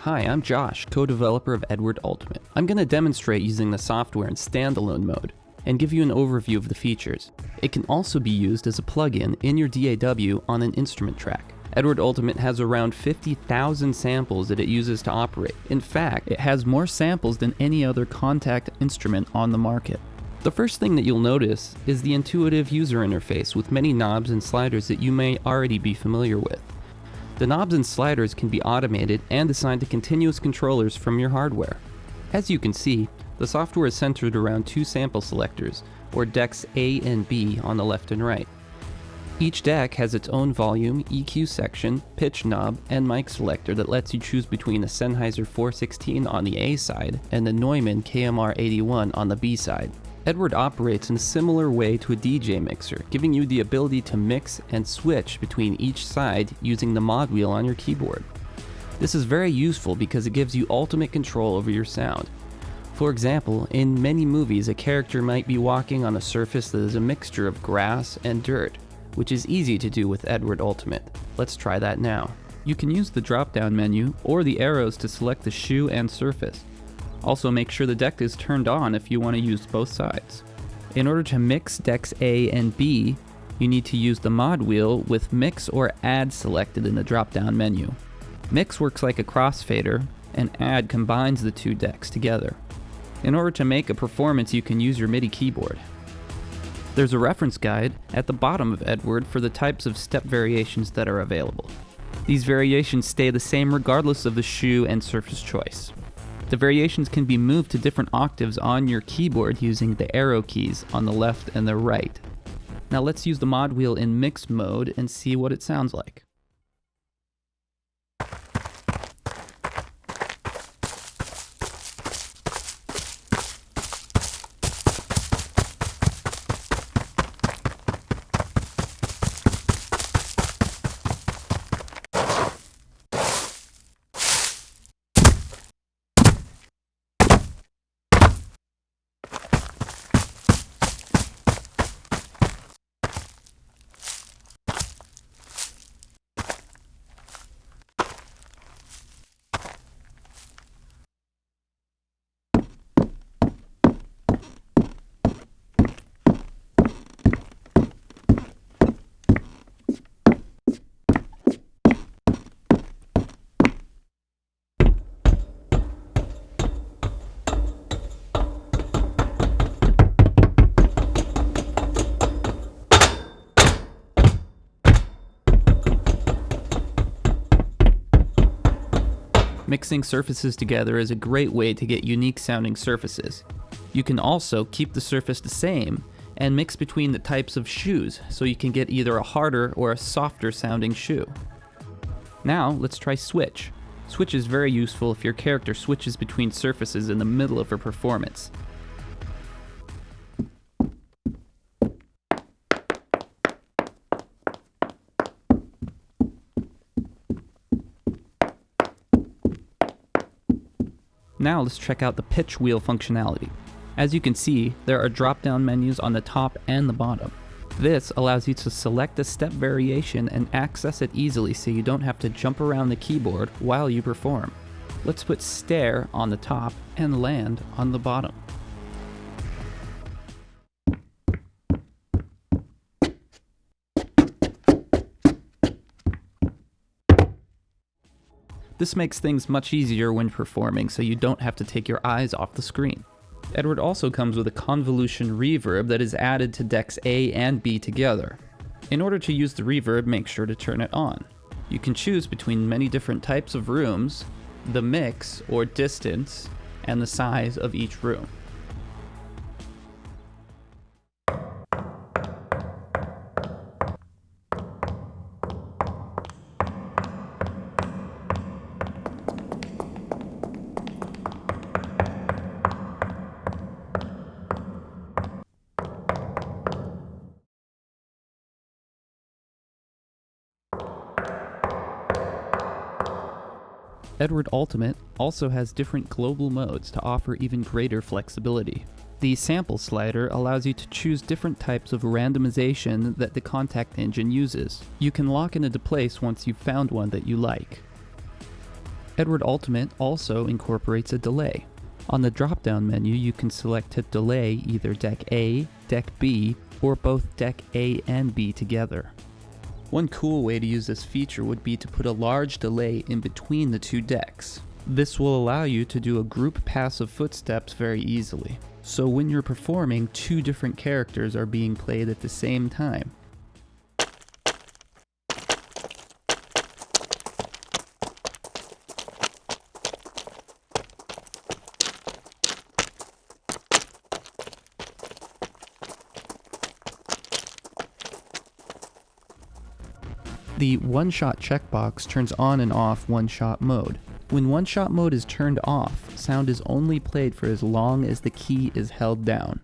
Hi, I'm Josh, co-developer of Edward Ultimate. I'm going to demonstrate using the software in standalone mode and give you an overview of the features. It can also be used as a plugin in your DAW on an instrument track. Edward Ultimate has around 50,000 samples that it uses to operate. In fact, it has more samples than any other Kontakt instrument on the market. The first thing that you'll notice is the intuitive user interface with many knobs and sliders that you may already be familiar with. The knobs and sliders can be automated and assigned to continuous controllers from your hardware. As you can see, the software is centered around two sample selectors, or decks A and B on the left and right. Each deck has its own volume, EQ section, pitch knob, and mic selector that lets you choose between the Sennheiser 416 on the A side and the Neumann KMR81 on the B side. Edward operates in a similar way to a DJ mixer, giving you the ability to mix and switch between each side using the mod wheel on your keyboard. This is very useful because it gives you ultimate control over your sound. For example, in many movies a character might be walking on a surface that is a mixture of grass and dirt, which is easy to do with Edward Ultimate. Let's try that now. You can use the drop-down menu or the arrows to select the shoe and surface. Also, make sure the deck is turned on if you want to use both sides. In order to mix decks A and B, you need to use the mod wheel with Mix or Add selected in the drop-down menu. Mix works like a crossfader, and Add combines the two decks together. In order to make a performance, you can use your MIDI keyboard. There's a reference guide at the bottom of Edward for the types of step variations that are available. These variations stay the same regardless of the shoe and surface choice. The variations can be moved to different octaves on your keyboard using the arrow keys on the left and the right. Now let's use the mod wheel in mix mode and see what it sounds like. Mixing surfaces together is a great way to get unique sounding surfaces. You can also keep the surface the same and mix between the types of shoes so you can get either a harder or a softer sounding shoe. Now let's try switch. Switch is very useful if your character switches between surfaces in the middle of a performance. Now let's check out the pitch wheel functionality. As you can see, there are drop-down menus on the top and the bottom. This allows you to select a step variation and access it easily so you don't have to jump around the keyboard while you perform. Let's put Stair on the top and Land on the bottom. This makes things much easier when performing so you don't have to take your eyes off the screen. Edward also comes with a convolution reverb that is added to decks A and B together. In order to use the reverb, make sure to turn it on. You can choose between many different types of rooms, the mix or distance, and the size of each room. Edward Ultimate also has different global modes to offer even greater flexibility. The sample slider allows you to choose different types of randomization that the Kontakt engine uses. You can lock it into place once you've found one that you like. Edward Ultimate also incorporates a delay. On the drop-down menu, you can select to delay either deck A, deck B, or both deck A and B together. One cool way to use this feature would be to put a large delay in between the two decks. This will allow you to do a group pass of footsteps very easily. So when you're performing, two different characters are being played at the same time. The one-shot checkbox turns on and off one-shot mode. When one-shot mode is turned off, sound is only played for as long as the key is held down.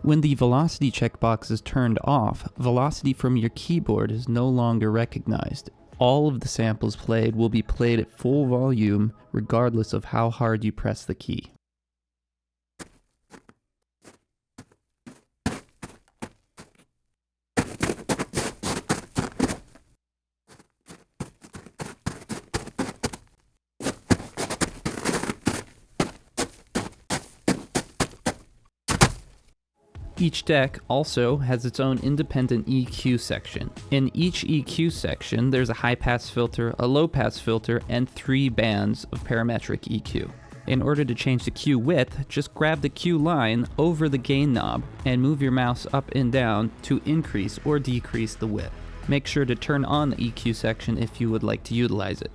When the velocity checkbox is turned off, velocity from your keyboard is no longer recognized. All of the samples played will be played at full volume, regardless of how hard you press the key. Each deck also has its own independent EQ section. In each EQ section, there's a high-pass filter, a low-pass filter, and 3 bands of parametric EQ. In order to change the Q width, just grab the Q line over the gain knob and move your mouse up and down to increase or decrease the width. Make sure to turn on the EQ section if you would like to utilize it.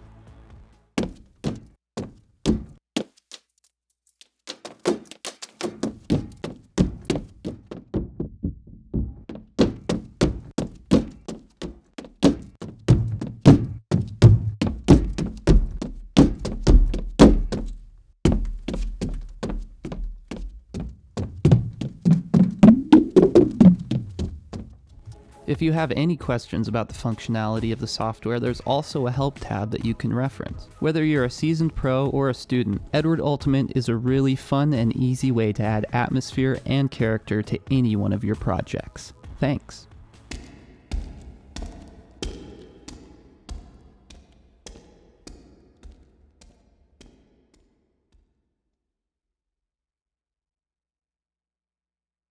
If you have any questions about the functionality of the software, there's also a help tab that you can reference. Whether you're a seasoned pro or a student, Edward Ultimate is a really fun and easy way to add atmosphere and character to any one of your projects. Thanks.